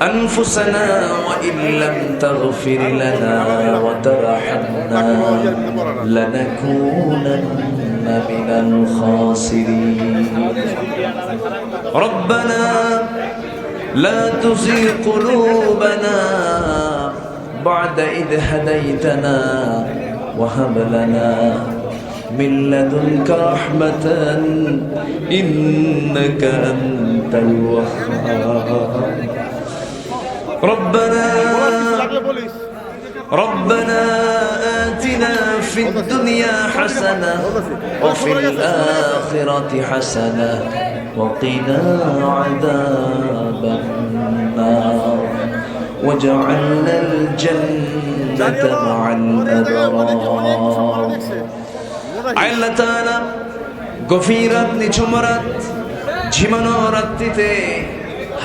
أنفسنا وإن لم تغفر لنا وترحمنا لنكونن من الخاسرين ربنا لا تزغ قلوبنا بعد إذ هديتنا وهب لنا من لدنك رحمة إنك أنت الوهاب ربنا آتنا في الدنيا حسنة وفي الآخرة حسنة وقنا عذاب النار واجعلنا الجنة مع الأبرار আল্লাহ তাআলা গভীর রাত নিঝুম রাত ঝিমানো রাত্রিতে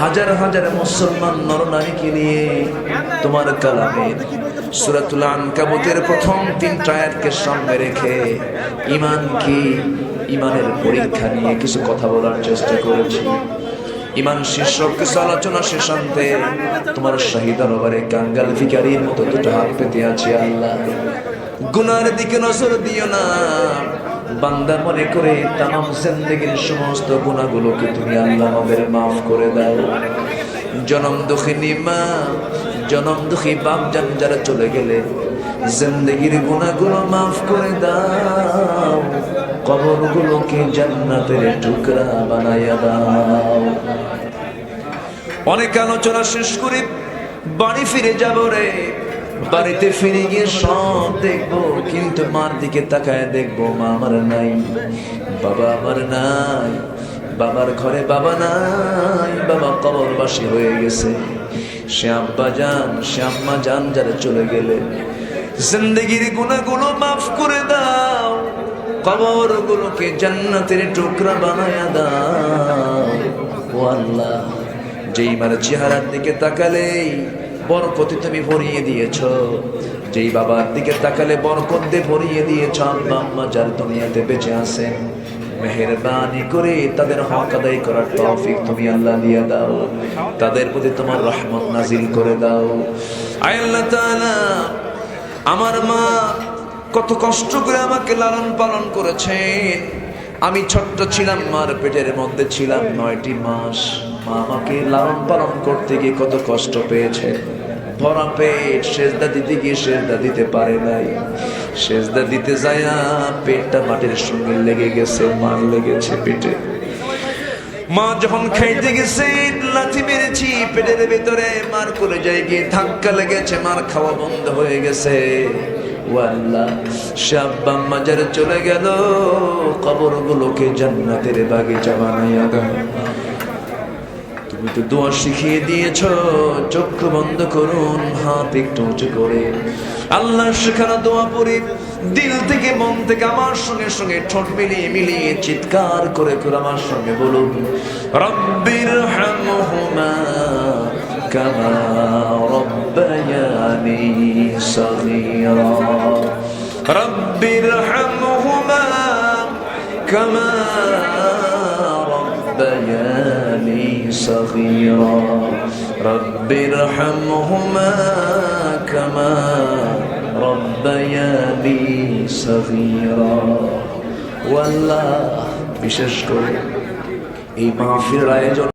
হাজার হাজার মুসলমান নরনারীকে নিয়ে তোমার কালামের সূরাতুল আনকাবুতের প্রথম 3টা আয়াতকে সামনে রেখে ঈমান কি ঈমানের পরীক্ষা নিয়ে কিছু কথা বলার চেষ্টা করেছি। ঈমান শীর্ষক কিছু আলোচনা শেষান্তে তোমার শাহী দরবারে কাঙ্গাল ভিখারির মতো দুটো হাত পেতে আছি। আল্লাহ গুনার দিকে নজর দিও না, বান্দা মনে করে তামাম জিন্দেগীর সমস্ত গুনাহগুলোকে তুমি আল্লাহ আমাদের মাফ করে দাও। জনম দুঃখিনী মা, জনম দুঃখী বাপ জান যারা চলে গেলে জিন্দেগীর গুনাহগুলো মাফ করে দাও, কবরগুলোকে জান্নাতের টুকরা বানায়া দাও। অনেক আলোচনা শেষ করে বাড়ি ফিরে যাব রে, বাড়িতে ফিরে গিয়ে সব দেখবো, কিন্তু মার দিকে তাকায় দেখবো মা আমার নাই, বাবা আমার নাই, বাবার ঘরে বাবা নাই, বাবা কবরবাসী হয়ে গেছে। সে আব্বা জান সে আম্মা জান যারা চলে গেলে জিন্দেগির গুনাহগুলো মাফ করে দাও, কবরগুলোকে জান্নাতের টুকরা বানায়া দাও। ও আল্লাহ, যেই মার চেহারার দিকে তাকালেই বরকতে তুমি ভরিয়ে দিয়েছ, যেই বাবার দিকে তাকালে বরকত দিয়ে ভরিয়ে দিয়েছ, আব্বা আম্মা যার দুনিয়াতে বেঁচে আছেন মেহেরবানি করে তাদের হক আদায় করার তৌফিক তুমি আল্লাহ দিয়ে দাও, তাদের প্রতি তোমার রহমত নাজিল করে দাও। আয় আল্লাহ তাআলা, আমার মা কত কষ্ট করে আমাকে লালন পালন করেছেন। আমি ছোট্ট ছিলাম, মার পেটের মধ্যে ছিলাম 9টি মাস। মা আমাকে লালন পালন করতে গিয়ে কত কষ্ট পেয়েছে। ভরা পেট, সেজদা দিতে গিয়ে সেজদা দিতে পারে নাই, সেজদা দিতে যায়া পেটটা মাটির সঙ্গে লেগে গেছে, মার লেগেছে পেটে। মা যখন খাইতে গেছে লাথি মেরেছি পেটের ভিতরে, মার করে যায় গিয়ে ধাক্কা লেগেছে, মার খাওয়া বন্ধ হয়ে গেছে। ও আল্লাহ, সে আব্বা আম্মা যারা চলে গেল কবরগুলোকে জান্নাতের বাগিচা বানাইয়া দাও। তুমি তো দোয়া শিখিয়ে দিয়েছ, চোখ বন্ধ করুন, হাত একটু উঁচু করে আল্লাহ শেখানো দোয়া পড়ি দিল থেকে মন থেকে আমার সঙ্গে সঙ্গে ঠোঁট মিলিয়ে মিলিয়ে চিৎকার করে করে আমার সঙ্গে বলুন, রব্বিরহামহুমা কামা রব্বায়ানি সগীরা, রব্বিরহামহুমা কামা ربياني صغيرا رب ارحمهما كما ربياني صغيرا। والله বিশেষ করে এই মাহফিলের আয়োজন